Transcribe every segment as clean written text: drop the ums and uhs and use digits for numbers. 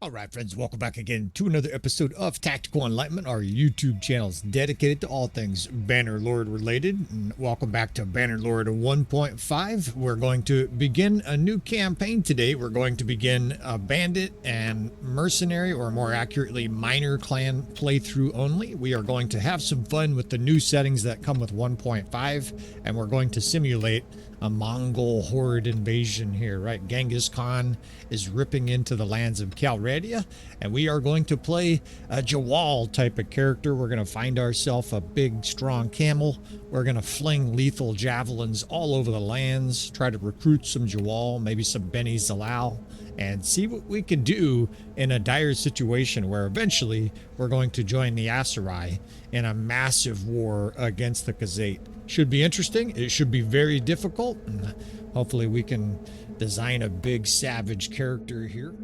All right, friends, welcome back again to another episode of Tactical Enlightenment, our YouTube channel is dedicated to all things Bannerlord related. And welcome back to Bannerlord 1.5. We're going to begin a new campaign today. We're going to begin a bandit and mercenary, or more accurately, minor clan playthrough only. We are going to have some fun with the new settings that come with 1.5, and we're going to simulate a Mongol horde invasion here, right? Genghis Khan is ripping into the lands of Calradia, and we are going to play a Jawal type of character. We're going to find ourselves a big, strong camel. We're going to fling lethal javelins all over the lands, try to recruit some Jawal, maybe some Beni Zalal, and see what we can do in a dire situation where eventually we're going to join the Aserai in a massive war against the Khazate. Should be interesting. It should be very difficult, and hopefully we can design a big savage character here.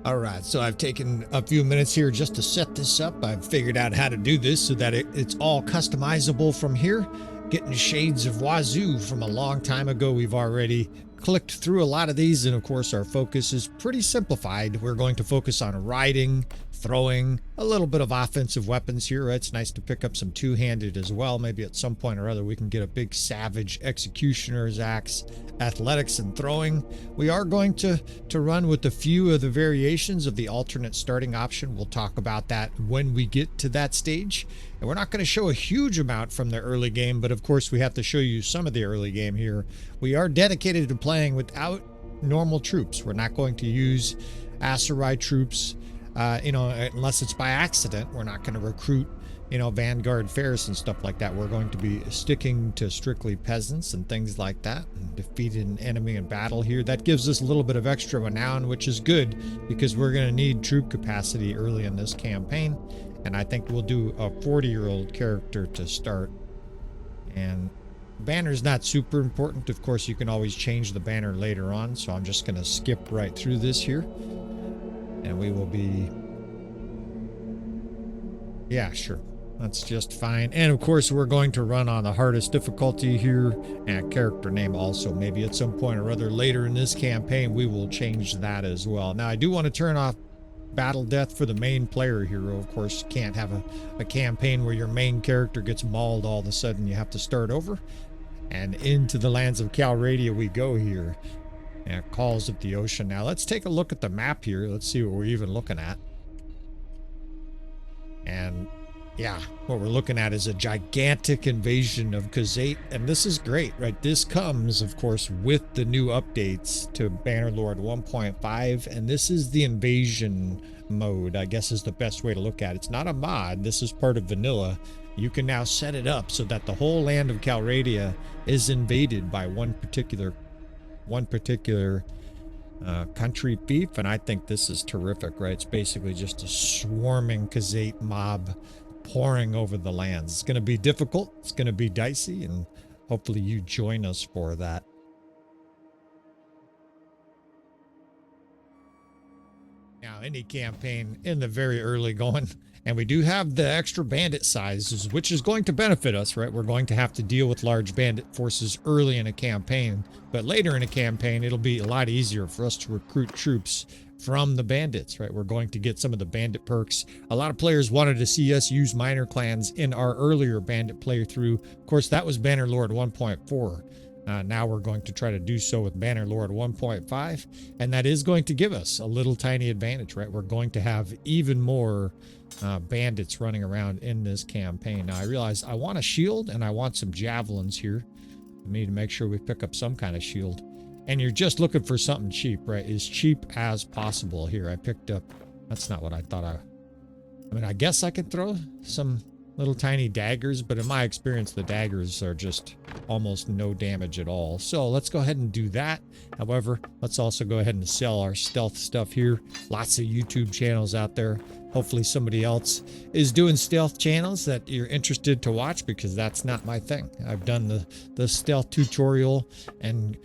All right, so I've taken a few minutes here just to set this up. I've figured out how to do this so that it's all customizable from here. Getting shades of Wazoo from a long time ago. We've already clicked through a lot of these, and of course our focus is pretty simplified. We're going to focus on riding, throwing, a little bit of offensive weapons here. It's nice to pick up some two-handed as well. Maybe at some point or other we can get a big savage executioner's axe. Athletics and throwing. We are going to run with a few of the variations of the alternate starting option. We'll talk about that when we get to that stage. And we're not going to show a huge amount from the early game, but of course we have to show you some of the early game here. We are dedicated to playing without normal troops. We're not going to use Aserai troops, unless it's by accident. We're not going to recruit, Vanguard Ferris and stuff like that. We're going to be sticking to strictly peasants and things like that, and defeat an enemy in battle here. That gives us a little bit of extra renown, which is good because we're going to need troop capacity early in this campaign. And I think we'll do a 40-year-old character to start. And banner's not super important. Of course, you can always change the banner later on, so I'm just going to skip right through this here. And we will be... Yeah, sure. That's just fine. And of course, we're going to run on the hardest difficulty here, and character name also. Maybe at some point or other later in this campaign, we will change that as well. Now, I do want to turn off battle death for the main player hero. Of course, you can't have a campaign where your main character gets mauled all of a sudden. You have to start over. And into the lands of Calradia we go here. And Calls of the Ocean. Now, let's take a look at the map here. Let's see what we're even looking at. And yeah, what we're looking at is a gigantic invasion of Khazate, and this is great, right? This comes, of course, with the new updates to Bannerlord 1.5, and this is the invasion mode, I guess is the best way to look at it. It's not a mod, this is part of vanilla. You can now set it up so that the whole land of Calradia is invaded by one particular country fief, and I think this is terrific, right? It's basically just a swarming Khazate mob pouring over the lands. It's going to be difficult, it's going to be dicey, and hopefully you join us for that. Now, any campaign in the very early going, and we do have the extra bandit sizes, which is going to benefit us, right? We're going to have to deal with large bandit forces early in a campaign, but later in a campaign, it'll be a lot easier for us to recruit troops from the bandits, right? We're going to get some of the bandit perks. A lot of players wanted to see us use minor clans in our earlier bandit playthrough. Of course, that was Bannerlord 1.4. Now we're going to try to do so with Bannerlord 1.5, and that is going to give us a little tiny advantage, right? We're going to have even more bandits running around in this campaign. Now I realize I want a shield and I want some javelins here. I need to make sure we pick up some kind of shield. And you're just looking for something cheap, right? As cheap as possible here. I picked up, that's not what I thought I mean, I guess I could throw some little tiny daggers, but in my experience, the daggers are just almost no damage at all. So let's go ahead and do that. However, let's also go ahead and sell our stealth stuff here. Lots of YouTube channels out there. Hopefully somebody else is doing stealth channels that you're interested to watch, because that's not my thing. I've done the stealth tutorial and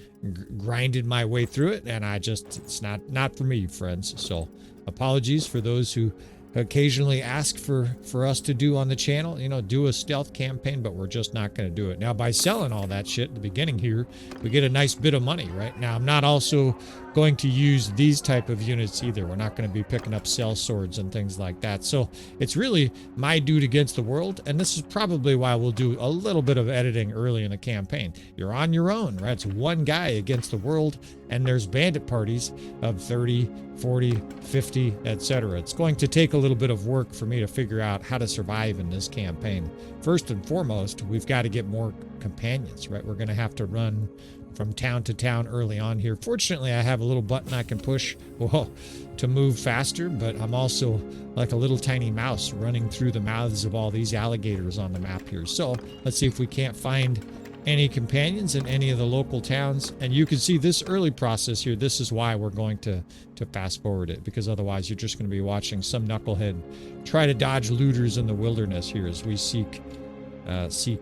grinded my way through it, and it's not for me, friends. So apologies for those who occasionally ask for us to do on the channel, do a stealth campaign, but we're just not going to do it. Now, by selling all that shit at the beginning here, we get a nice bit of money, right? Now, I'm not also going to use these type of units either. We're not going to be picking up cell swords and things like that. So it's really my dude against the world, and this is probably why we'll do a little bit of editing early in the campaign. You're on your own, right? It's one guy against the world, and there's bandit parties of 30, 40, 50, etc. It's going to take a little bit of work for me to figure out how to survive in this campaign. First and foremost, we've got to get more companions, right? We're going to have to run from town to town early on here. Fortunately, I have a little button I can push to move faster, but I'm also like a little tiny mouse running through the mouths of all these alligators on the map here. So let's see if we can't find any companions in any of the local towns. And you can see this early process here. This is why we're going to fast forward it, because otherwise you're just going to be watching some knucklehead try to dodge looters in the wilderness here as we seek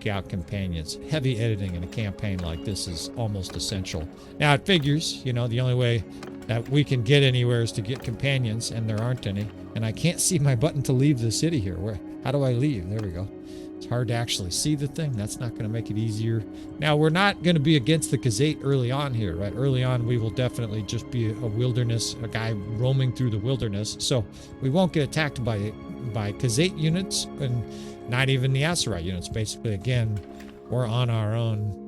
out companions. Heavy editing in a campaign like this is almost essential. Now it figures, you know, the only way that we can get anywhere is to get companions, and there aren't any. And I can't see my button to leave the city here. How do I leave? There we go. It's hard to actually see the thing. That's not going to make it easier. Now, we're not going to be against the Kazate early on here, right? Early on, we will definitely just be a guy roaming through the wilderness. So we won't get attacked by Kazate units, and not even the Asurite units. Basically, again, we're on our own.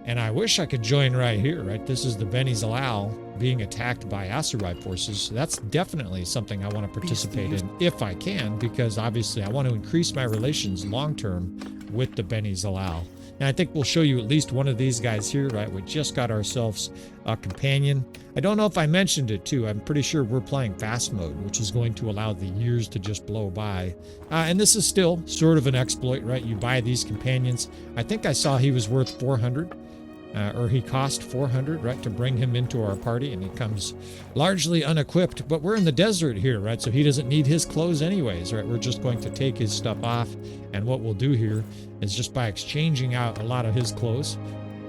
And I wish I could join right here, right? This is the Beni Zalal being attacked by Asurite forces. So that's definitely something I want to participate in if I can, because obviously I want to increase my relations long-term with the Beni Zalal. And I think we'll show you at least one of these guys here, right? We just got ourselves a companion. I don't know if I mentioned it too. I'm pretty sure we're playing fast mode, which is going to allow the years to just blow by. And this is still sort of an exploit, right? You buy these companions. I think I saw he was worth 400. Or he cost 400, right, to bring him into our party, and he comes largely unequipped. But we're in the desert here, right, so he doesn't need his clothes anyways, right? We're just going to take his stuff off, and what we'll do here is just by exchanging out a lot of his clothes.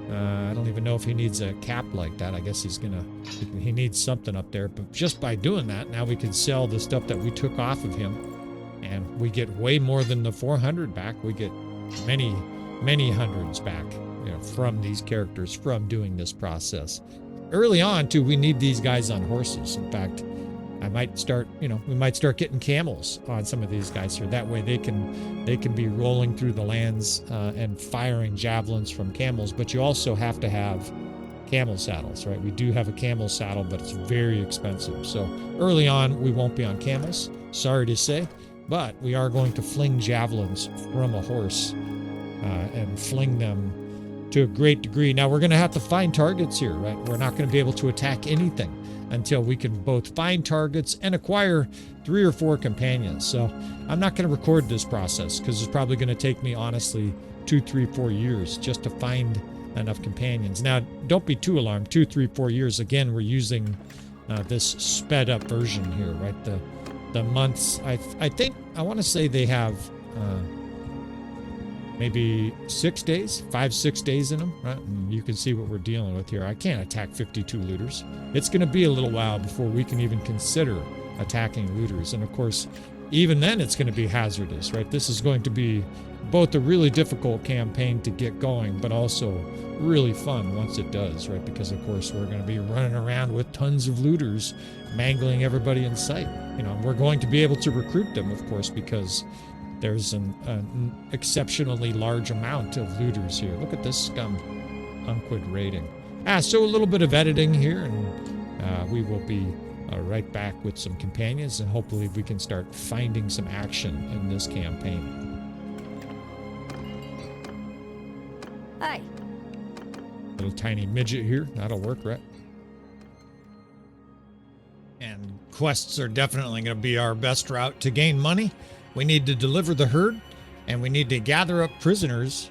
I don't even know if he needs a cap like that. I guess he needs something up there. But just by doing that, now we can sell the stuff that we took off of him, and we get way more than the 400 back. We get many, many hundreds back, you know, from these characters, from doing this process. Early on, too, we need these guys on horses. In fact, I might start, you know, we might start getting camels on some of these guys here. That way they can be rolling through the lands and firing javelins from camels. But you also have to have camel saddles, right? We do have a camel saddle, but it's very expensive. So early on, we won't be on camels, sorry to say, but we are going to fling javelins from a horse and fling them to a great degree. Now, we're going to have to find targets here, right? We're not going to be able to attack anything until we can both find targets and acquire 3 or 4 companions. So I'm not going to record this process because it's probably going to take me, honestly, 2, 3, 4 years just to find enough companions. Now, don't be too alarmed. 2, 3, 4 years. Again, we're using this sped up version here, right? The months, I think, I want to say they have maybe 6 days, 5-6 days in them, right? And you can see what we're dealing with here. I can't attack 52 looters. It's going to be a little while before we can even consider attacking looters. And of course, even then it's going to be hazardous, right? This is going to be both a really difficult campaign to get going, but also really fun once it does, right? Because of course we're going to be running around with tons of looters, mangling everybody in sight. You know, we're going to be able to recruit them, of course, because there's an exceptionally large amount of looters here. Look at this scum unquid rating. So a little bit of editing here, and we will be right back with some companions, and hopefully we can start finding some action in this campaign. Hi. Little tiny midget here. That'll work, right? And quests are definitely going to be our best route to gain money. We need to deliver the herd, and we need to gather up prisoners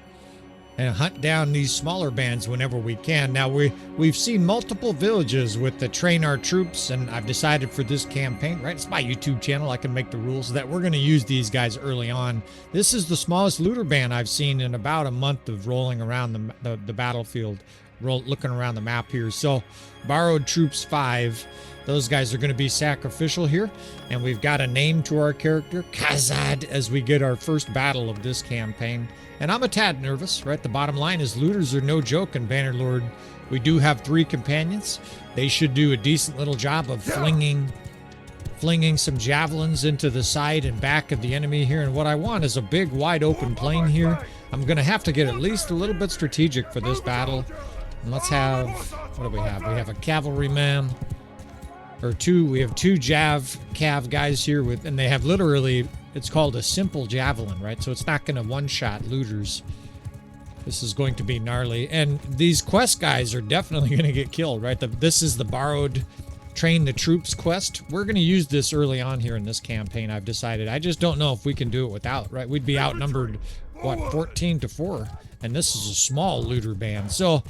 and hunt down these smaller bands whenever we can. Now, we've seen multiple villages with the train our troops, and I've decided for this campaign, right? It's my YouTube channel. I can make the rules that we're going to use these guys early on. This is the smallest looter band I've seen in about a month of rolling around the battlefield, looking around the map here. So, borrowed troops 5. Those guys are going to be sacrificial here. And we've got a name to our character, Kazad, as we get our first battle of this campaign. And I'm a tad nervous, right? The bottom line is looters are no joke in Bannerlord. We do have 3 companions. They should do a decent little job of flinging some javelins into the side and back of the enemy here. And what I want is a big, wide open plain here. I'm going to have to get at least a little bit strategic for this battle. And let's have, what do we have? We have a cavalryman, or 2. We have 2 cav guys here with, and they have literally, it's called a simple javelin, right? So it's not going to one-shot looters. This is going to be gnarly. And these quest guys are definitely going to get killed, right? This is the borrowed train the troops quest. We're going to use this early on here in this campaign, I've decided. I just don't know if we can do it without, right? We'd be outnumbered, what, 14-4? And this is a small looter band. So,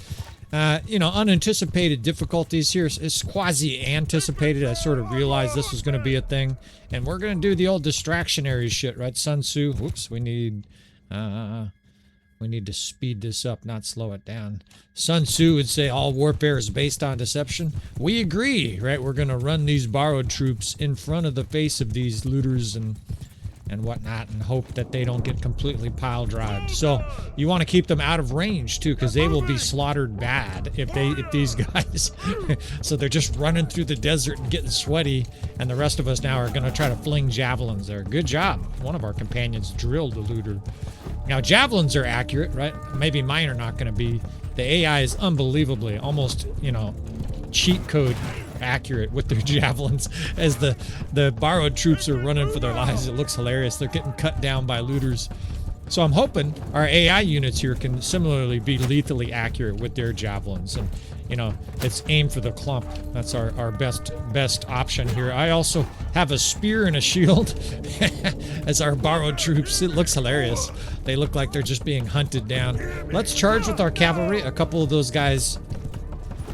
you know, unanticipated difficulties here. It's quasi-anticipated. I sort of realized this was going to be a thing. And we're going to do the old distractionary shit, right? Sun Tzu. Whoops, we need to speed this up, not slow it down. Sun Tzu would say all warfare is based on deception. We agree, right? We're going to run these borrowed troops in front of the face of these looters and whatnot and hope that they don't get completely pile drived. So you want to keep them out of range too, because they will be slaughtered bad if these guys so they're just running through the desert and getting sweaty, and the rest of us now are going to try to fling javelins there. Good job. One of our companions drilled the looter. Now javelins are accurate, right? Maybe mine are not going to be. The AI is unbelievably, almost, you know, cheat code accurate with their javelins as the borrowed troops are running for their lives. It looks hilarious. They're getting cut down by looters. So I'm hoping our AI units here can similarly be lethally accurate with their javelins. And, you know, it's aim for the clump. That's our best option here. I also have a spear and a shield as our borrowed troops. It looks hilarious. They look like they're just being hunted down. Let's charge with our cavalry. A couple of those guys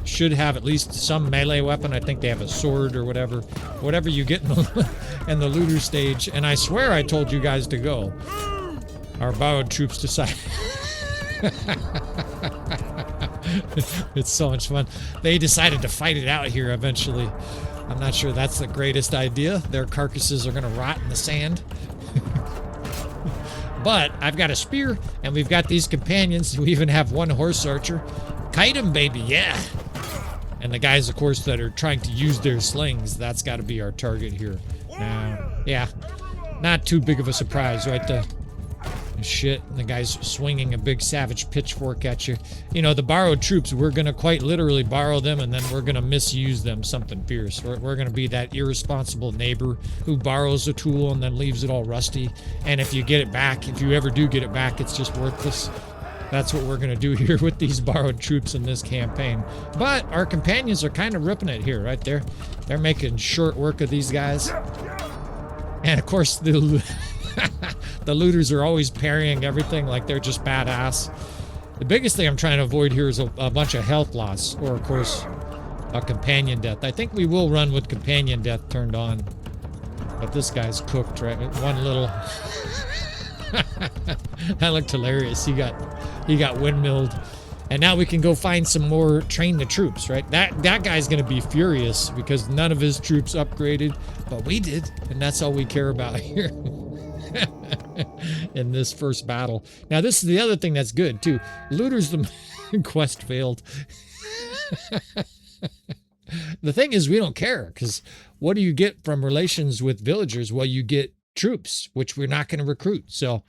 should have at least some melee weapon. I think they have a sword or whatever you get in the looter stage. And I swear I told you guys to go. Our borrowed troops decide. It's so much fun. They decided to fight it out here eventually. I'm not sure that's the greatest idea. Their carcasses are going to rot in the sand. But I've got a spear, and we've got these companions. We even have one horse archer. Kite 'em, baby, yeah. And the guys, of course, that are trying to use their slings, that's got to be our target here. Now, yeah, not too big of a surprise, right? The shit, and the guy's swinging a big savage pitchfork at you. You know, the borrowed troops, we're going to quite literally borrow them, and then we're going to misuse them something fierce. We're going to be that irresponsible neighbor who borrows a tool and then leaves it all rusty. And if you get it back, if you ever do get it back, it's just worthless. That's what we're going to do here with these borrowed troops in this campaign. But our companions are kind of ripping it here, right there. They're making short work of these guys. And of course, the looters are always parrying everything like they're just badass. The biggest thing I'm trying to avoid here is a bunch of health loss, or of course, a companion death. I think we will run with companion death turned on. But this guy's cooked, right? One little... That looked hilarious. He got windmilled. And now we can go find some more train the troops, right? That guy's gonna be furious because none of his troops upgraded, but we did, and that's all we care about here in this first battle. Now this is the other thing that's good too. Looters, the quest failed. The thing is, we don't care, because what do you get from relations with villagers? Well, you get troops, which we're not going to recruit. So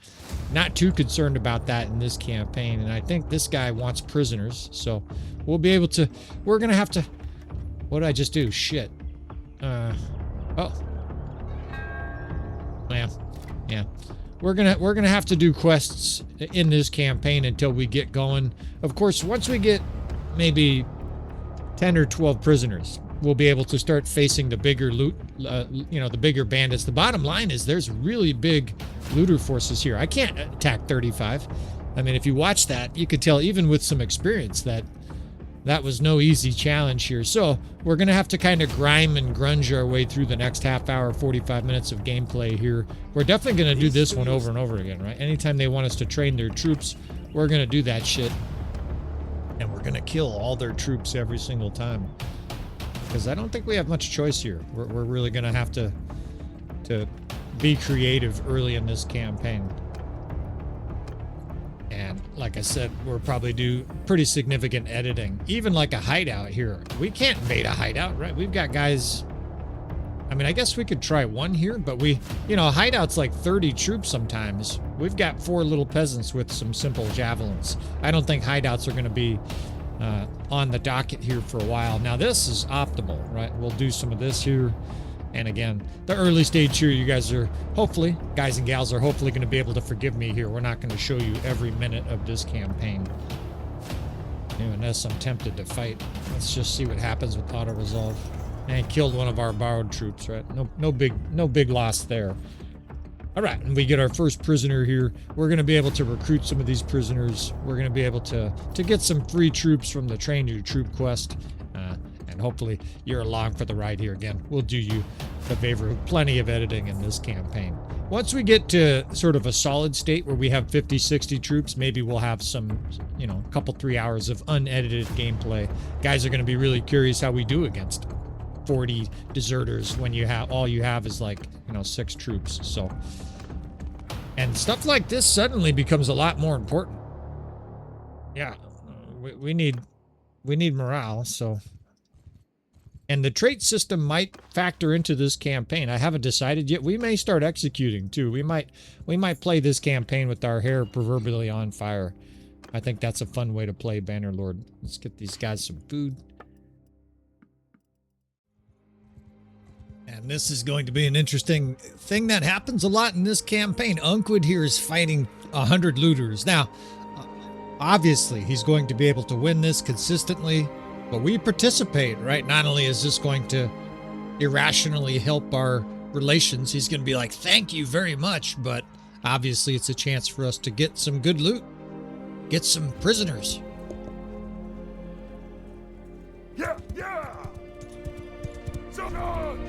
not too concerned about that in this campaign. And I think this guy wants prisoners. So we'll be able to, we're going to have to, what did I just do? Shit. Oh. Yeah. We're going to have to do quests in this campaign until we get going. Of course, once we get maybe 10 or 12 prisoners, we'll be able to start facing the bigger loot, you know, the bigger bandits. The bottom line is there's really big looter forces here. I can't attack 35. I mean, if you watch that, you could tell even with some experience that was no easy challenge here. So we're going to have to kind of grime and grunge our way through the next half hour, 45 minutes of gameplay here. We're definitely going to do this one over and over again, right? Anytime they want us to train their troops, we're going to do that shit. And we're going to kill all their troops every single time. because I don't think we have much choice here. We're really going to have to be creative early in this campaign. And like I said, we'll probably do pretty significant editing. Even like a hideout here. We can't invade a hideout, right? We've got guys... I mean, I guess we could try one here, but a hideout's like 30 troops sometimes. We've got 4 little peasants with some simple javelins. I don't think hideouts are going to be on the docket here for a while. Now, this is optimal, right? We'll do some of this here. And again, the early stage here, you guys are hopefully, guys and gals are hopefully going to be able to forgive me here. We're not going to show you every minute of this campaign. Unless I'm tempted to fight. Let's just see what happens with auto-resolve. And killed one of our borrowed troops, right? No big loss there. All right, and we get our first prisoner here. We're going to be able to recruit some of these prisoners. We're going to be able to get some free troops from the Train Your Troop quest. And hopefully you're along for the ride here. Again, we'll do you the favor of plenty of editing in this campaign. Once we get to sort of a solid state where we have 50, 60 troops, maybe we'll have some, a couple, 3 hours of unedited gameplay. Guys are going to be really curious how we do against 40 deserters when all you have is like 6 troops. So, and stuff like this suddenly becomes a lot more important. Yeah, we need morale. So, and the trait system might factor into this campaign. I haven't decided yet. We may start executing too. We might play this campaign with our hair proverbially on fire. I think that's a fun way to play Bannerlord. Let's get these guys some food. And this is going to be an interesting thing that happens a lot in this campaign. Unquid here is fighting 100 looters. Now, obviously, he's going to be able to win this consistently, but we participate, right? Not only is this going to irrationally help our relations, he's going to be like, thank you very much, but obviously it's a chance for us to get some good loot, get some prisoners. Yeah! So good!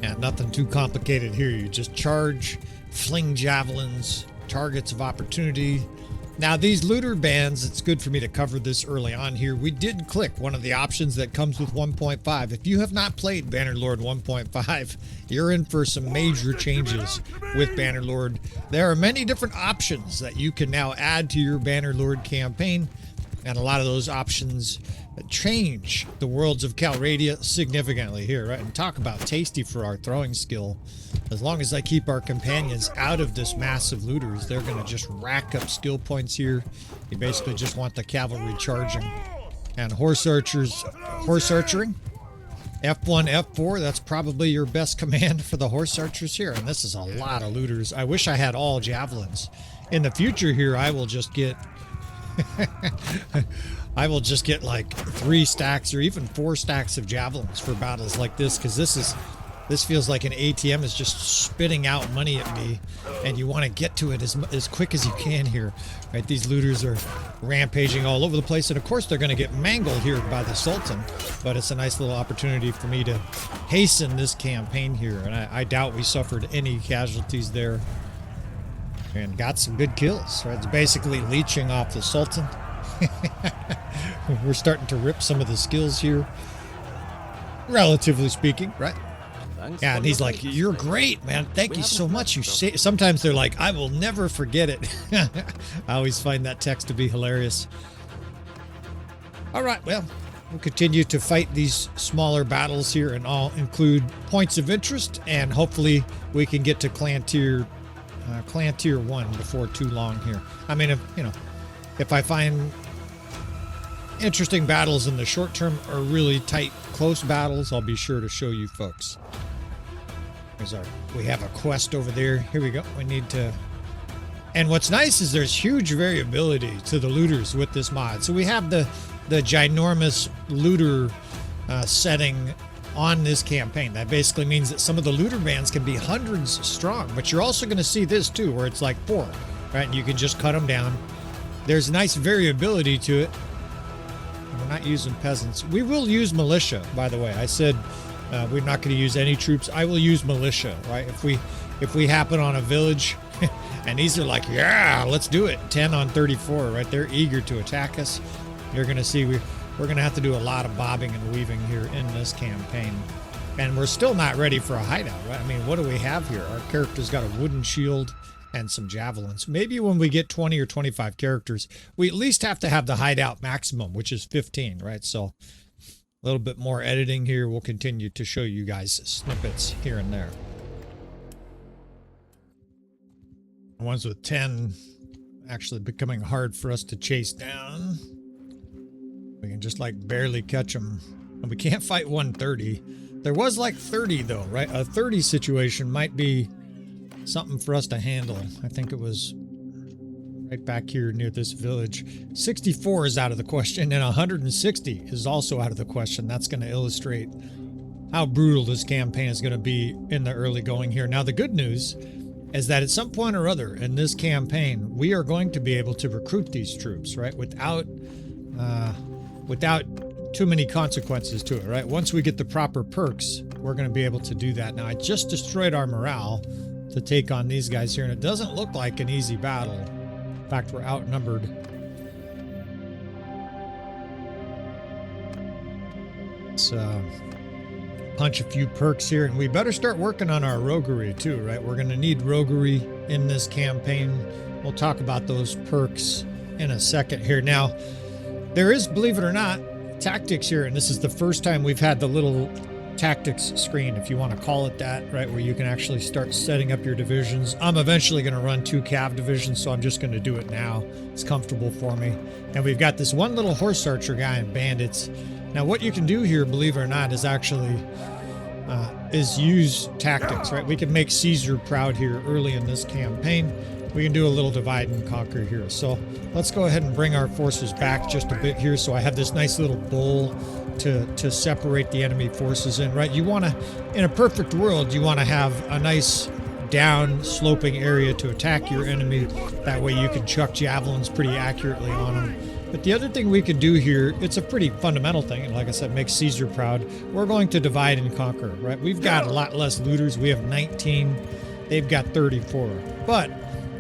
Yeah, nothing too complicated here. You just charge, fling javelins, targets of opportunity. Now, these looter bands, it's good for me to cover this early on here. We did click one of the options that comes with 1.5. If you have not played Bannerlord 1.5, you're in for some major changes with Bannerlord. There are many different options that you can now add to your Bannerlord campaign, and a lot of those options change the worlds of Calradia significantly here, right? And talk about tasty for our throwing skill. As long as I keep our companions out of this mass of looters, they're going to just rack up skill points here. You basically just want the cavalry charging. And horse archering. F1, F4, that's probably your best command for the horse archers here. And this is a lot of looters. I wish I had all javelins. In the future here, I will just get... like 3 stacks or even 4 stacks of javelins for battles like this, because this feels like an ATM is just spitting out money at me, and you want to get to it as quick as you can here, right? These looters are rampaging all over the place, and of course they're going to get mangled here by the Sultan, but it's a nice little opportunity for me to hasten this campaign here, and I doubt we suffered any casualties there. And got some good kills, right? It's basically leeching off the Sultan. We're starting to rip some of the skills here, relatively speaking, right? Yeah, and he's like, you're great, man. Thank you so much. You say. Sometimes they're like, I will never forget it. I always find that text to be hilarious. All right, well, we'll continue to fight these smaller battles here, and all include points of interest, and hopefully we can get to clan tier 1 before too long here. I mean, if I find interesting battles in the short term or really tight, close battles, I'll be sure to show you folks. We have a quest over there. Here we go. We need to... And what's nice is there's huge variability to the looters with this mod. So we have the ginormous looter setting on this campaign. That basically means that some of the looter bands can be hundreds strong, but you're also going to see this too, where it's like 4, right? And you can just cut them down. There's nice variability to it. We're not using peasants. We will use militia, by the way. I said we're not going to use any troops. I will use militia, right? If we happen on a village and these are like, yeah, let's do it. 10 on 34, right? They're eager to attack us. You're going to see we're we're going to have to do a lot of bobbing and weaving here in this campaign. And we're still not ready for a hideout, right? I mean, what do we have here? Our character's got a wooden shield and some javelins. Maybe when we get 20 or 25 characters, we at least have to have the hideout maximum, which is 15, right? So a little bit more editing here. We'll continue to show you guys snippets here and there. The ones with 10 actually becoming hard for us to chase down. We can just like barely catch them. And we can't fight 130. There was like 30 though, right? A 30 situation might be something for us to handle. I think it was right back here near this village. 64 is out of the question, and 160 is also out of the question. That's going to illustrate how brutal this campaign is going to be in the early going here. Now, the good news is that at some point or other in this campaign, we are going to be able to recruit these troops, right? Without too many consequences to it, right? Once we get the proper perks, we're going to be able to do that. Now, I just destroyed our morale to take on these guys here, and it doesn't look like an easy battle. In fact, we're outnumbered. Let's punch a few perks here, and we better start working on our roguery too, right? We're going to need roguery in this campaign. We'll talk about those perks in a second here. Now, there is, believe it or not, tactics here, and this is the first time we've had the little tactics screen, if you want to call it that, right, where you can actually start setting up your divisions. I'm eventually going to run 2 cav divisions, so I'm just going to do it now. It's comfortable for me. And we've got this one little horse archer guy in bandits. Now, what you can do here, believe it or not, is actually is use tactics, right? We can make Caesar proud here early in this campaign. We can do a little divide and conquer here. So let's go ahead and bring our forces back just a bit here. So I have this nice little bowl to separate the enemy forces in, right? You want to, in a perfect world, you want to have a nice down sloping area to attack your enemy. That way you can chuck javelins pretty accurately on them. But the other thing we could do here, it's a pretty fundamental thing, and like I said, make Caesar proud. We're going to divide and conquer, right? We've got a lot less looters. We have 19. They've got 34. But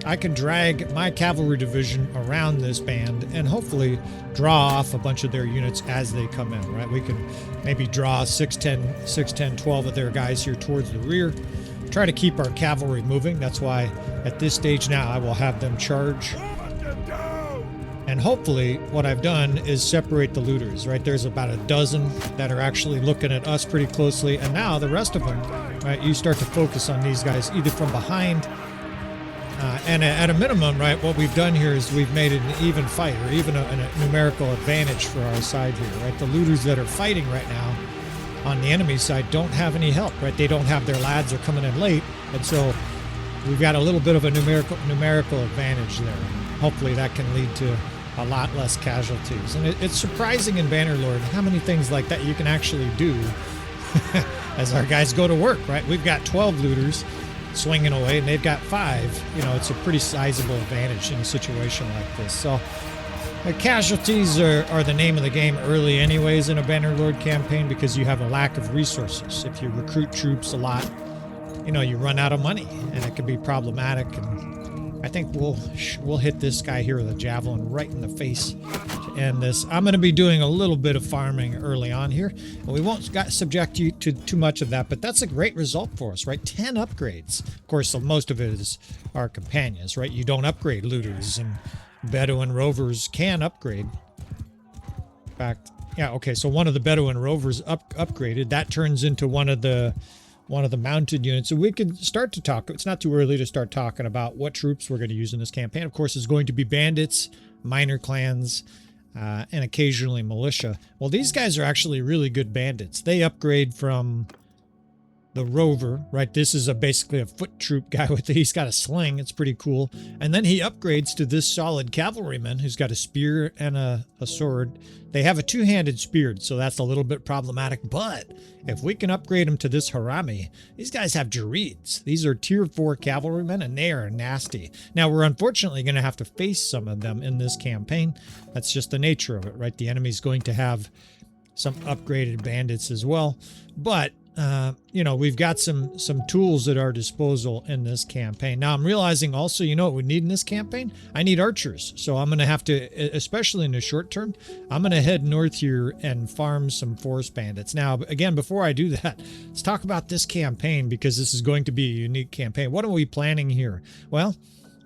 I can drag my cavalry division around this band and hopefully draw off a bunch of their units as they come in, right? We can maybe draw 6, 10, 12 of their guys here towards the rear. Try to keep our cavalry moving. That's why at this stage now I will have them charge. And hopefully what I've done is separate the looters, right? There's about a dozen that are actually looking at us pretty closely. And now the rest of them, right, you start to focus on these guys either from behind. And at a minimum, right, what we've done here is we've made it an even fight, or even a numerical advantage for our side here, right? The looters that are fighting right now on the enemy side don't have any help, right? They don't have their lads are coming in late. And so we've got a little bit of a numerical advantage there. Hopefully that can lead to a lot less casualties. And it's surprising in Bannerlord how many things like that you can actually do as our guys go to work, right? We've got 12 looters swinging away, and they've got 5. You know, it's a pretty sizable advantage in a situation like this. So casualties are the name of the game early anyways in a Bannerlord campaign, because you have a lack of resources. If you recruit troops a lot, you know, you run out of money, and it can be problematic. And I think we'll hit this guy here with a javelin right in the face to end this. I'm going to be doing a little bit of farming early on here, and we won't subject you to too much of that, but that's a great result for us, right? 10 upgrades. Of course, most of it is our companions, right? You don't upgrade looters, and Bedouin rovers can upgrade. In fact, yeah, okay, so one of the Bedouin rovers upgraded. That turns into one of the mounted units. So we can start to talk. It's not too early to start talking about what troops we're going to use in this campaign. Of course, it's going to be bandits, minor clans, and occasionally militia. Well, these guys are actually really good bandits. They upgrade from the rover, right? This is basically a foot troop guy he's got a sling. It's pretty cool. And then he upgrades to this solid cavalryman who's got a spear and a sword. They have a two-handed spear, so that's a little bit problematic. But if we can upgrade them to this harami, these guys have Jarids. These are tier 4 cavalrymen, and they are nasty. Now, we're unfortunately going to have to face some of them in this campaign. That's just the nature of it, right? The enemy's going to have some upgraded bandits as well. But you know, we've got some tools at our disposal in this campaign. Now I'm realizing also, you know what we need in this campaign? I need archers. So I'm going to have to, especially in the short term, I'm going to head north here and farm some forest bandits. Now, again, before I do that, let's talk about this campaign because this is going to be a unique campaign. What are we planning here? Well,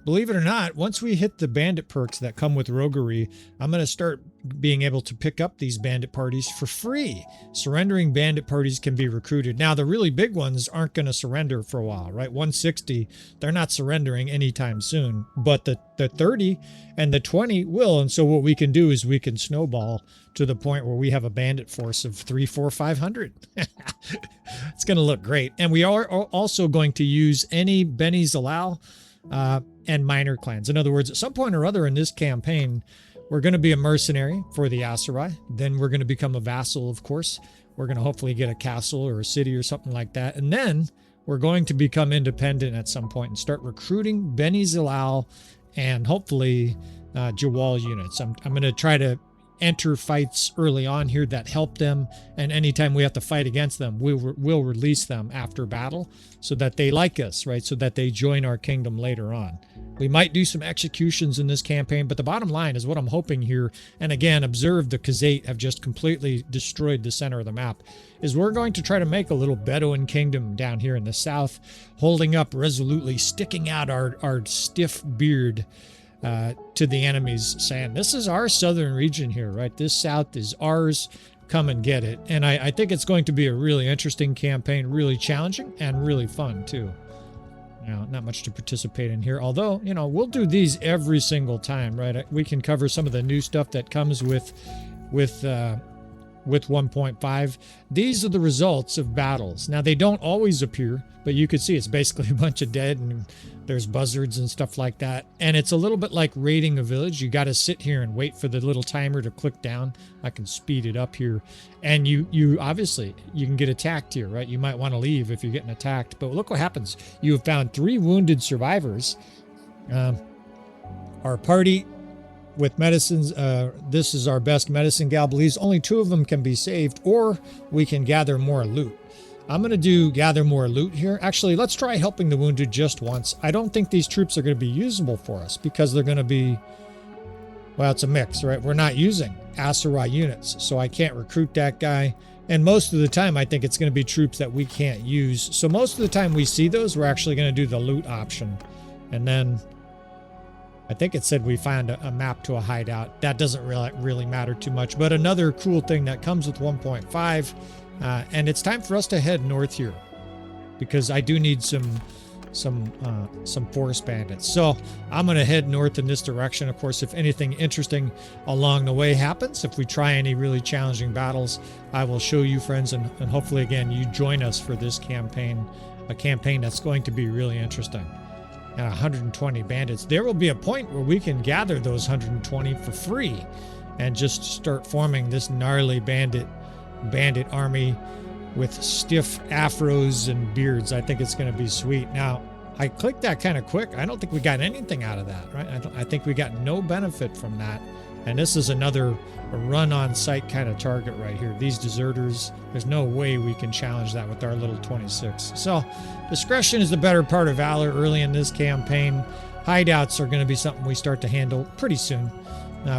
believe it or not, once we hit the bandit perks that come with roguery, I'm going to start being able to pick up these bandit parties for free. Surrendering bandit parties can be recruited. Now, the really big ones aren't going to surrender for a while, right? 160, they're not surrendering anytime soon, but the 30 and the 20 will. And so what we can do is we can snowball to the point where we have a bandit force of 3, 4, 500. It's going to look great. And we are also going to use any Benny's Allow and minor clans. In other words, at some point or other in this campaign, we're going to be a mercenary for the Aserai. Then we're going to become a vassal, of course. We're going to hopefully get a castle or a city or something like that. And then we're going to become independent at some point and start recruiting Beni Zilal and hopefully Jawal units. I'm going to try to enter fights early on here that help them, and anytime we have to fight against them, we'll release them after battle so that they like us, right? So that they join our kingdom later on. We might do some executions in this campaign, but the bottom line is what I'm hoping here, and again, observe the Khazate have just completely destroyed the center of the map, is we're going to try to make a little Bedouin kingdom down here in the south, holding up resolutely, sticking out our stiff beard to the enemies, saying, this is our southern region here, right? This south is ours. Come and get it. And I think it's going to be a really interesting campaign, really challenging and really fun too. Now, not much to participate in here, although, you know, we'll do these every single time, right? We can cover some of the new stuff that comes with 1.5. These are the results of battles. Now, they don't always appear, but you could see it's basically a bunch of dead and there's buzzards and stuff like that. And it's a little bit like raiding a village. You got to sit here and wait for the little timer to click down. I can speed it up here. And you obviously, you can get attacked here, right? You might want to leave if you're getting attacked. But look what happens. You have found 3 wounded survivors. Our party with medicines, this is our best medicine gal believes only 2 of them can be saved, or we can gather more loot. I'm going to do gather more loot here. Actually, let's try helping the wounded just once. I don't think these troops are going to be usable for us because they're going to be, well, it's a mix, right? We're not using Aserai units, so I can't recruit that guy. And most of the time, I think it's going to be troops that we can't use. So most of the time we see those, we're actually going to do the loot option. And then I think it said we find a map to a hideout. That doesn't really matter too much. But another cool thing that comes with 1.5, and it's time for us to head north here because I do need some forest bandits. So I'm going to head north in this direction. Of course, if anything interesting along the way happens, if we try any really challenging battles, I will show you, friends, and hopefully, again, you join us for this campaign, a campaign that's going to be really interesting. And 120 bandits. There will be a point where we can gather those 120 for free and just start forming this gnarly bandit army with stiff afros and beards. I think it's going to be sweet. Now, I clicked that kind of quick. I don't think we got anything out of that, right? I think we got no benefit from that. And this is another run on sight kind of target right here. These deserters, there's no way we can challenge that with our little 26. So discretion is the better part of valor early in this campaign. Hideouts are going to be something we start to handle pretty soon.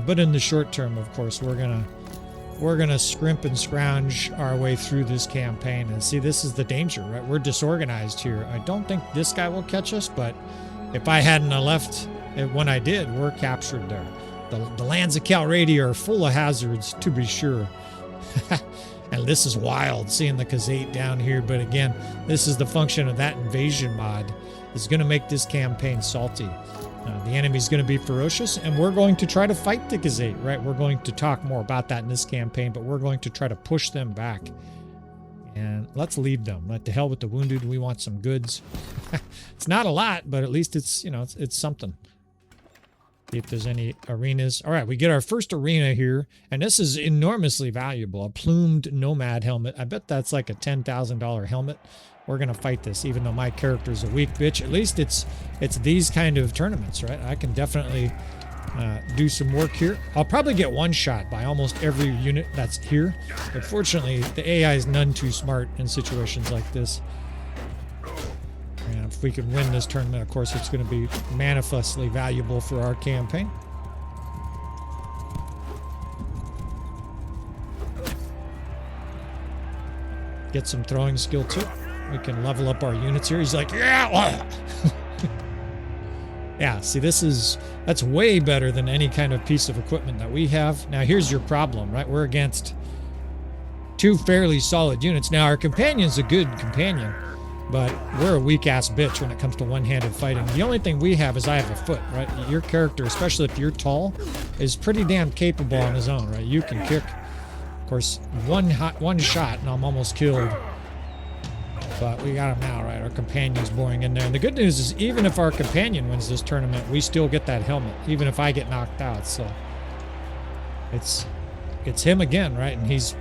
But in the short term, of course, we're gonna scrimp and scrounge our way through this campaign. And see, this is the danger, right? We're disorganized here. I don't think this guy will catch us, but if I hadn't left when I did, we're captured there. The lands of Calradi are full of hazards, to be sure. And this is wild, seeing the Khazate down here. But again, this is the function of that invasion mod. It's going to make this campaign salty. The enemy's going to be ferocious, and we're going to try to fight the Khazate, right? We're going to talk more about that in this campaign, but we're going to try to push them back. And let's leave them. Let the hell with the wounded. We want some goods. It's not a lot, but at least it's, you know, it's something. See if there's any arenas. All right, we get our first arena here, and this is enormously valuable. A plumed nomad helmet. I bet that's like a $10,000 helmet. We're gonna fight this, even though my character's a weak bitch. At least it's these kind of tournaments, right? I can definitely do some work here. I'll probably get one shot by almost every unit that's here. But fortunately, the AI is none too smart in situations like this. And if we can win this tournament, of course, it's going to be manifestly valuable for our campaign. Get some throwing skill too. We can level up our units here. He's like, yeah! Yeah, see, that's way better than any kind of piece of equipment that we have. Now, here's your problem, right? We're against two fairly solid units. Now, our companion's a good companion, but we're a weak-ass bitch when it comes to one-handed fighting. The only thing we have is I have a foot, right? Your character, especially if you're tall, is pretty damn capable on his own, right? You can kick. Of course, one shot, and I'm almost killed. But we got him now, right? Our companion's boring in there. And the good news is, even if our companion wins this tournament, we still get that helmet, even if I get knocked out. So it's him again, right? And he's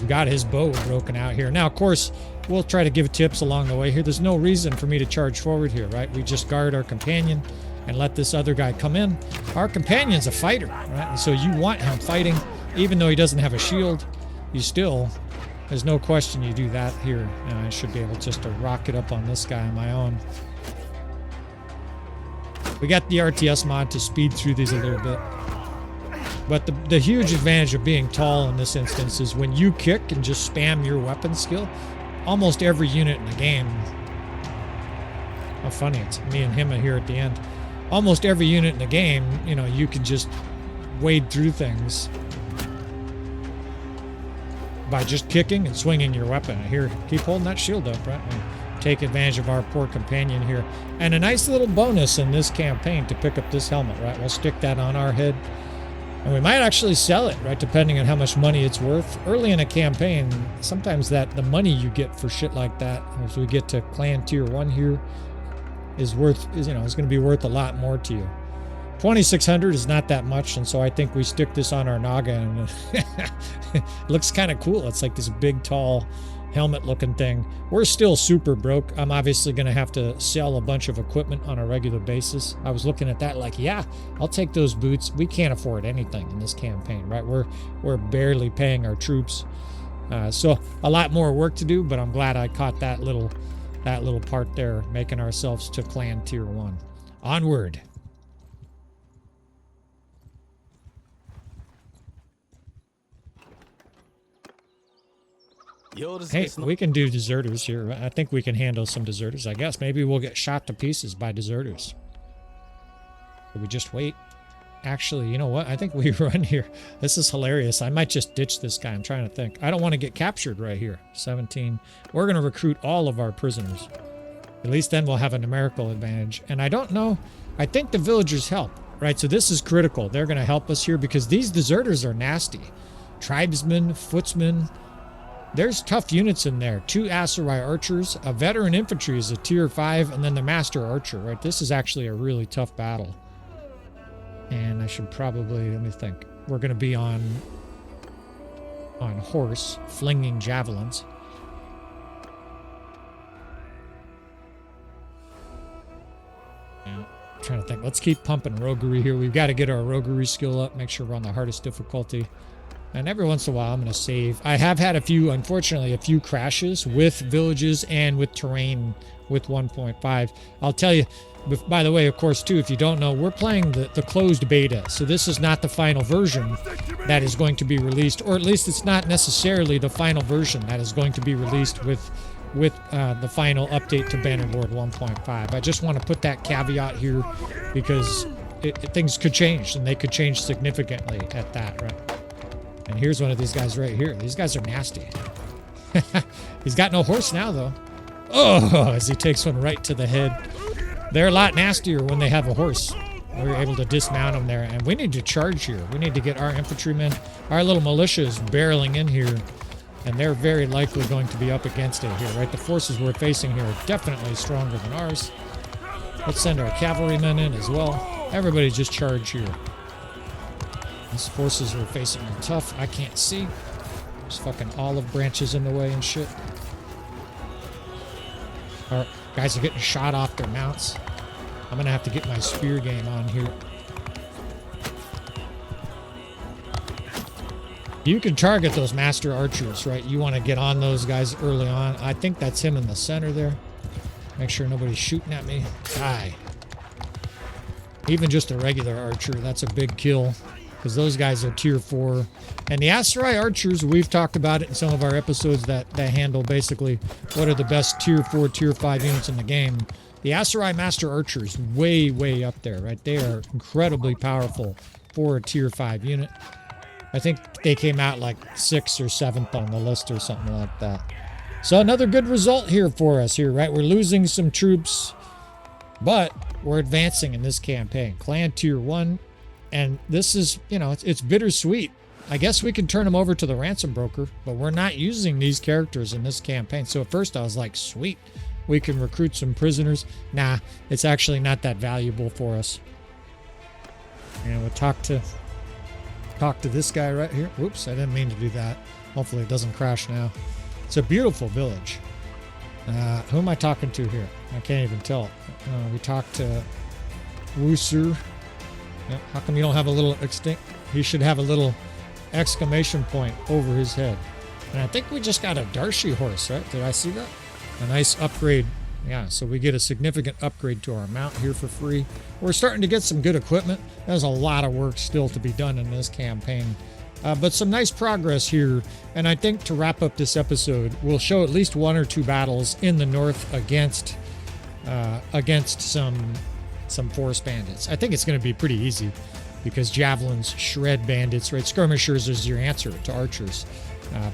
got his bow broken out here. Now, of course, we'll try to give tips along the way here. There's no reason for me to charge forward here, right? We just guard our companion and let this other guy come in. Our companion's a fighter, right? And so you want him fighting, even though he doesn't have a shield. You still... There's no question you do that here. Now, I should be able just to rocket up on this guy on my own. We got the RTS mod to speed through these a little bit. But the huge advantage of being tall in this instance is when you kick and just spam your weapon skill, almost every unit in the game... How funny, it's me and him here at the end. Almost every unit in the game, you know, you can just wade through things by just kicking and swinging your weapon. Here, keep holding that shield up, right? And take advantage of our poor companion here. And a nice little bonus in this campaign to pick up this helmet, right? We'll stick that on our head. And we might actually sell it, right? Depending on how much money it's worth. Early in a campaign, sometimes the money you get for shit like that, as we get to clan tier 1 here, is going to be worth a lot more to you. 2,600 is not that much, and so I think we stick this on our Naga, and it looks kind of cool. It's like this big, tall, helmet-looking thing. We're still super broke. I'm obviously going to have to sell a bunch of equipment on a regular basis. I was looking at that like, yeah, I'll take those boots. We can't afford anything in this campaign, right? We're barely paying our troops. So a lot more work to do, but I'm glad I caught that little part there, making ourselves to clan tier 1. Onward. Hey, we can do deserters here. I think we can handle some deserters, I guess. Maybe we'll get shot to pieces by deserters. Or we just wait. Actually, you know what? I think we run here. This is hilarious. I might just ditch this guy. I'm trying to think. I don't want to get captured right here. 17. We're going to recruit all of our prisoners. At least then we'll have a numerical advantage. And I don't know. I think the villagers help, right? So this is critical. They're going to help us here because these deserters are nasty. Tribesmen, footsmen. There's tough units in there. 2 Aserai archers, a veteran infantry is a tier 5, and then the master archer, right? This is actually a really tough battle. And I should probably, let me think. We're going to be on horse, flinging javelins. Yeah, I'm trying to think. Let's keep pumping roguery here. We've got to get our roguery skill up, make sure we're on the hardest difficulty. And every once in a while, I'm going to save. I have had unfortunately, a few crashes with villages and with terrain with 1.5. I'll tell you, by the way, of course, too, if you don't know, we're playing the closed beta. So this is not the final version that is going to be released, or at least it's not necessarily the final version that is going to be released with the final update to Bannerlord 1.5. I just want to put that caveat here because things could change, and they could change significantly at that, right? And here's one of these guys right here. These guys are nasty. He's got no horse now, though. Oh, as he takes one right to the head. They're a lot nastier when they have a horse. We were able to dismount them there. And we need to charge here. We need to get our infantrymen. Our little militia is barreling in here. And they're very likely going to be up against it here, right? The forces we're facing here are definitely stronger than ours. Let's send our cavalrymen in as well. Everybody just charge here. These forces we're facing are tough. I can't see. There's fucking olive branches in the way and shit. Our guys are getting shot off their mounts. I'm gonna have to get my spear game on here. You can target those master archers, right? You want to get on those guys early on. I think that's him in the center there. Make sure nobody's shooting at me. Die. Even just a regular archer, that's a big kill. Because those guys are tier 4. And the Aserai archers, we've talked about it in some of our episodes that handle basically what are the best tier 4, tier 5 units in the game. The Aserai master archers, way, way up there, right? They are incredibly powerful for a tier 5 unit. I think they came out like 6th or 7th on the list or something like that. So another good result here for us here, right? We're losing some troops, but we're advancing in this campaign. Clan tier 1. And this is, you know, it's bittersweet. I guess we can turn them over to the ransom broker, but we're not using these characters in this campaign. So at first I was like, sweet, we can recruit some prisoners. Nah, it's actually not that valuable for us. And we'll talk to this guy right here. Whoops, I didn't mean to do that. Hopefully it doesn't crash now. It's a beautiful village. Who am I talking to here? I can't even tell. We talked to Wusur. Yeah, how come you don't have a little extinct? He should have a little exclamation point over his head. And I think we just got a Darshi horse, right? Did I see that? A nice upgrade. Yeah, so we get a significant upgrade to our mount here for free. We're starting to get some good equipment. There's a lot of work still to be done in this campaign. But some nice progress here. And I think to wrap up this episode, we'll show at least 1 or 2 battles in the north against some forest bandits. I think it's going to be pretty easy because javelins shred bandits, right? Skirmishers is your answer to archers.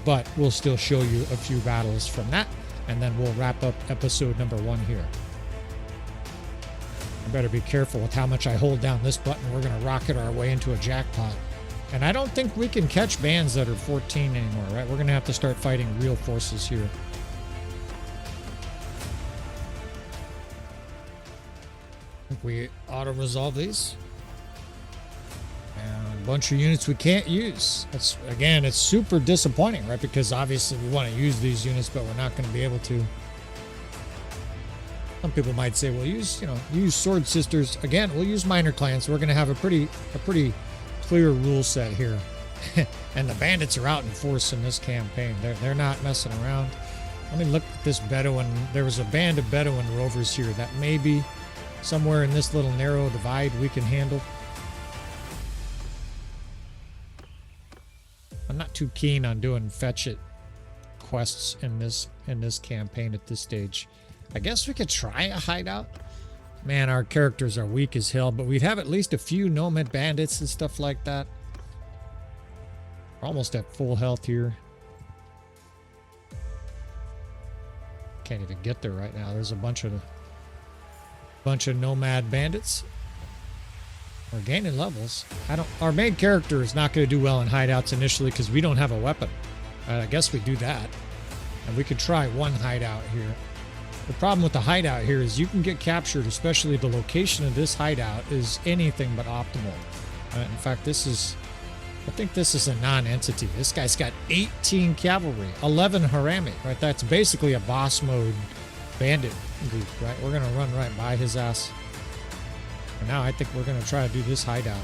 But we'll still show you a few battles from that, and then we'll wrap up episode number 1 here. I better be careful with how much I hold down this button. We're going to rocket our way into a jackpot. And I don't think we can catch bands that are 14 anymore, right? We're going to have to start fighting real forces here. We auto-resolve these. And a bunch of units we can't use. That's, again, it's super disappointing, right? Because obviously we want to use these units, but we're not going to be able to. Some people might say, well, use Sword Sisters. Again, we'll use minor clans. We're going to have a pretty clear rule set here. And the bandits are out in force in this campaign. They're not messing around. Let me look at this Bedouin. There was a band of Bedouin rovers here that maybe somewhere in this little narrow divide we can handle. I'm not too keen on doing fetch it quests in this campaign at this stage. I guess we could try a hideout. Man, our characters are weak as hell, but we'd have at least a few nomad bandits and stuff like that. We're almost at full health here. Can't even get there right now. There's a bunch of nomad bandits. We're gaining levels. Our main character is not going to do well in hideouts initially because we don't have a weapon. I guess we do that. And we could try one hideout here. The problem with the hideout here is you can get captured, especially the location of this hideout is anything but optimal. In fact, I think this is a non-entity. This guy's got 18 cavalry, 11 harami, right? That's basically a boss mode bandit group, right? We're going to run right by his ass. And now I think we're going to try to do this hideout.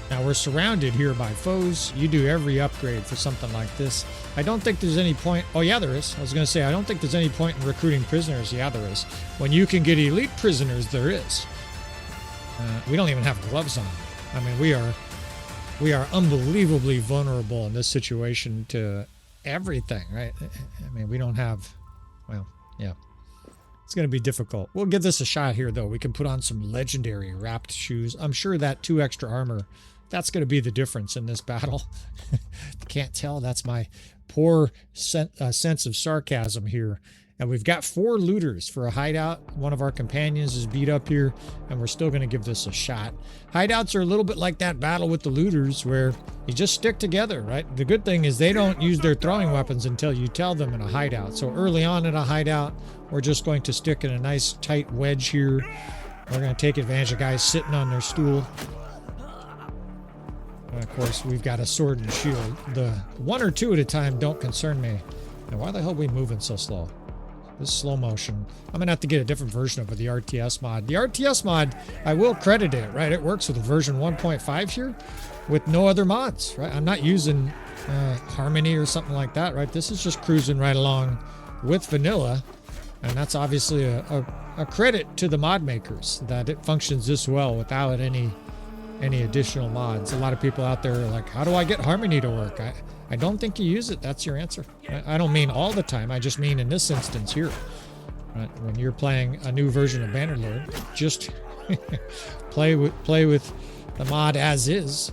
Now we're surrounded here by foes. You do every upgrade for something like this. I don't think there's any point. Oh yeah, there is. I was going to say, I don't think there's any point in recruiting prisoners. Yeah, there is. When you can get elite prisoners, there is. We don't even have gloves on. I mean, we are unbelievably vulnerable in this situation to everything, right? I mean, we don't have, well, yeah. It's going to be difficult. We'll give this a shot here, though. We can put on some legendary wrapped shoes. I'm sure that 2 extra armor, that's going to be the difference in this battle. Can't tell. That's my poor sense of sarcasm here. And we've got 4 looters for a hideout. One of our companions is beat up here, and we're still going to give this a shot. Hideouts are a little bit like that battle with the looters where you just stick together, right? The good thing is they don't use their throwing weapons until you tell them in a hideout. So early on in a hideout, we're just going to stick in a nice tight wedge here. We're going to take advantage of guys sitting on their stool. And of course, we've got a sword and shield. The 1 or 2 at a time don't concern me. Now, why the hell are we moving so slow? This is slow motion. I'm gonna have to get a different version of it, the RTS mod. The RTS mod, I will credit it, right? It works with version 1.5 here with no other mods, right? I'm not using Harmony or something like that, right? This is just cruising right along with vanilla, and that's obviously a credit to the mod makers that it functions this well without any additional mods. A lot of people out there are like, how do I get Harmony to work? I don't think you use it. That's your answer. I don't mean all the time. I just mean in this instance here. Right? When you're playing a new version of Bannerlord, just play with the mod as is.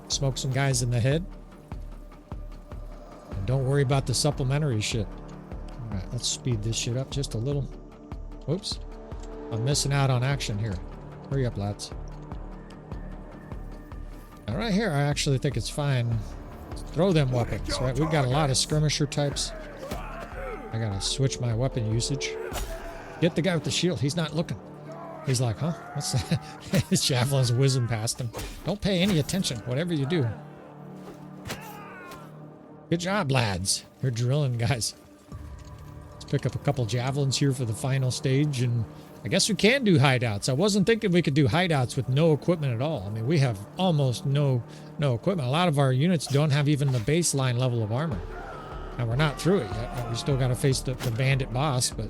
Smoke some guys in the head. And don't worry about the supplementary shit. All right, let's speed this shit up just a little. Whoops. I'm missing out on action here. Hurry up, lads. All right, here, I actually think it's fine. Throw them weapons, right? We've got a lot of skirmisher types. I gotta switch my weapon usage. Get the guy with the shield. He's not looking. He's like, huh? What's that? His javelin's whizzing past him. Don't pay any attention, whatever you do. Good job, lads. You're drilling, guys. Let's pick up a couple javelins here for the final stage, and I guess we can do hideouts. I wasn't thinking we could do hideouts with no equipment at all. I mean, we have almost no equipment. A lot of our units don't have even the baseline level of armor. And we're not through it yet. We still got to face the bandit boss, but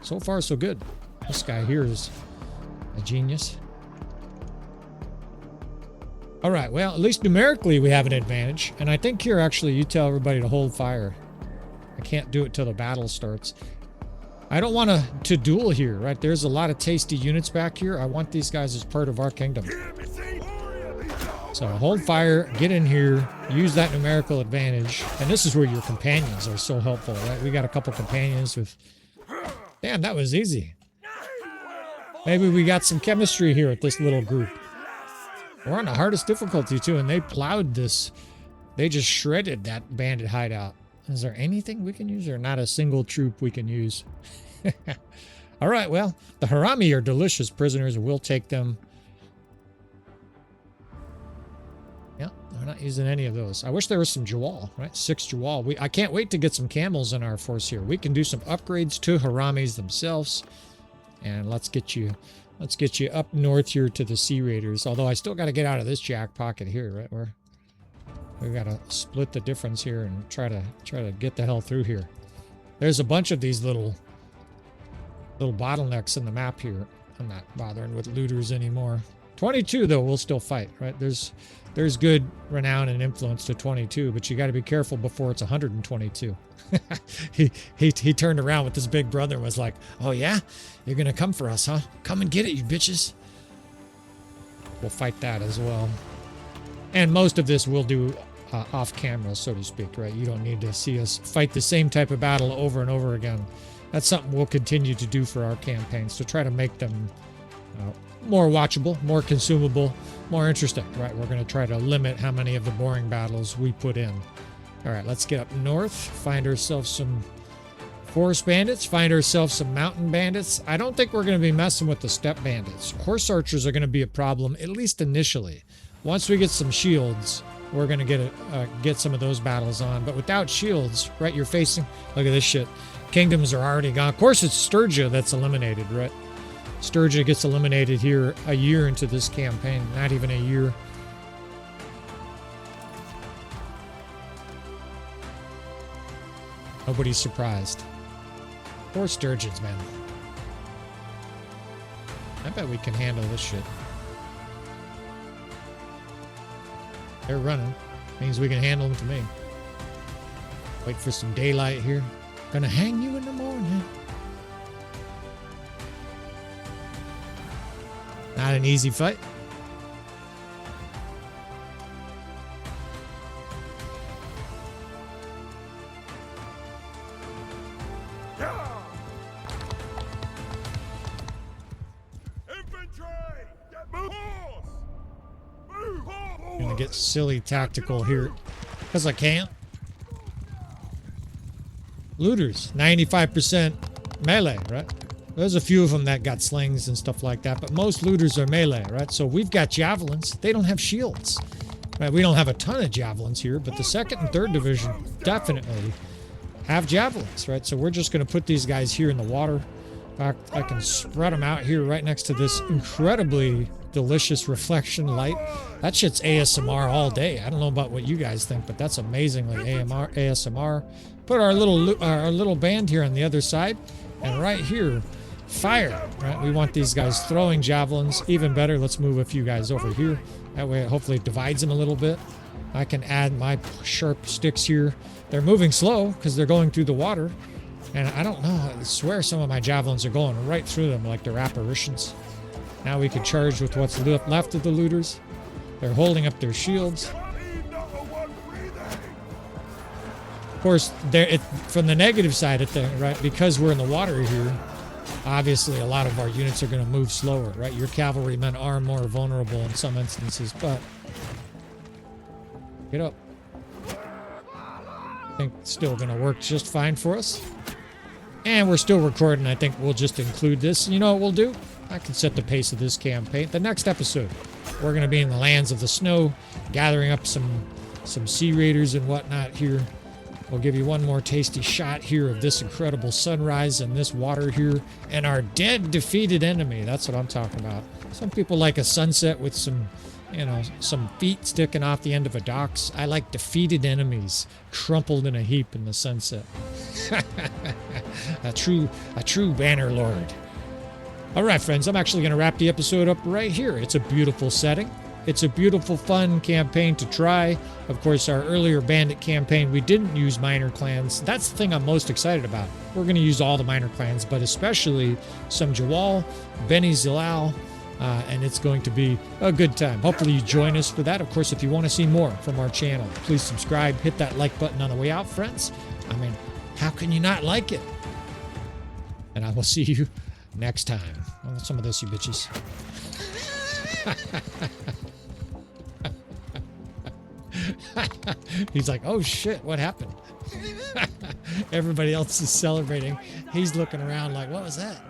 so far so good. This guy here is a genius. All right, well, at least numerically we have an advantage. And I think here, actually, you tell everybody to hold fire. I can't do it till the battle starts. I don't want to duel here, right? There's a lot of tasty units back here. I want these guys as part of our kingdom. So hold fire, get in here, use that numerical advantage. And this is where your companions are so helpful, right? We got a couple companions with... Damn, that was easy. Maybe we got some chemistry here with this little group. We're on the hardest difficulty too, and they plowed this. They just shredded that bandit hideout. Is there anything we can use, or not a single troop we can use? All right, well, the Harami are delicious prisoners. We'll take them. Yeah, we're not using any of those. I wish there was some Jawal, right? 6 Jawal. I can't wait to get some camels in our force here. We can do some upgrades to Haramis themselves. And let's get you up north here to the Sea Raiders. Although I still got to get out of this jack pocket here, right? We've got to split the difference here and try to get the hell through here. There's a bunch of these little bottlenecks in the map here. I'm not bothering with looters anymore. 22 though, we'll still fight, right? There's good renown and influence to 22, but you got to be careful before it's 122. he turned around with his big brother and was like, "Oh yeah, you're gonna come for us, huh? Come and get it, you bitches." We'll fight that as well. And most of this we'll do off camera, so to speak, right? You don't need to see us fight the same type of battle over and over again. That's something we'll continue to do for our campaigns, to try to make them more watchable, more consumable, more interesting, right? We're going to try to limit how many of the boring battles we put in. All right, let's get up north, find ourselves some forest bandits, find ourselves some mountain bandits. I don't think we're going to be messing with the steppe bandits. Horse archers are going to be a problem, at least initially. Once we get some shields, we're going to get some of those battles on. But without shields, right, you're facing... Look at this shit. Kingdoms are already gone. Of course, it's Sturgia that's eliminated, right? Sturgia gets eliminated here a year into this campaign. Not even a year. Nobody's surprised. Poor sturgeons, man. I bet we can handle this shit. They're running. Means we can handle them to me. Wait for some daylight here. Gonna hang you in the morning. Not an easy fight. I'm gonna get silly tactical here because I can. Looters, 95% melee, right? There's a few of them that got slings and stuff like that, but most looters are melee, right? So we've got javelins. They don't have shields, right? We don't have a ton of javelins here, but the 2nd and 3rd division definitely have javelins, right? So we're just going to put these guys here in the water. In fact, I can spread them out here right next to this incredibly delicious reflection light. That shit's ASMR all day. I don't know about what you guys think, but that's amazingly ASMR. Put our little band here on the other side, and right here, fire, right? We want these guys throwing javelins. Even better, let's move a few guys over here. That way, hopefully it divides them a little bit. I can add my sharp sticks here. They're moving slow because they're going through the water. And I don't know, I swear some of my javelins are going right through them like they're apparitions. Now we can charge with what's left of the looters. They're holding up their shields. Of course, from the negative side of things, right, because we're in the water here, obviously a lot of our units are going to move slower, right? Your cavalrymen are more vulnerable in some instances, but get up. I think it's still going to work just fine for us. And we're still recording. I think we'll just include this. You know what we'll do? I can set the pace of this campaign. The next episode, we're going to be in the lands of the snow, gathering up some sea raiders and whatnot here. We'll give you one more tasty shot here of this incredible sunrise and this water here and our dead, defeated enemy. That's what I'm talking about. Some people like a sunset with some, some feet sticking off the end of a docks. I like defeated enemies crumpled in a heap in the sunset. a true Bannerlord. All right, friends, I'm actually going to wrap the episode up right here. It's a beautiful setting. It's a beautiful, fun campaign to try. Of course, our earlier Bandit campaign, we didn't use minor clans. That's the thing I'm most excited about. We're going to use all the minor clans, but especially some Jawal, Beni Zilal, and it's going to be a good time. Hopefully you join us for that. Of course, if you want to see more from our channel, please subscribe, hit that like button on the way out, friends. I mean, how can you not like it? And I will see you next time. Well, some of this, you bitches. He's like, oh shit, what happened? Everybody else is celebrating. He's looking around like, what was that?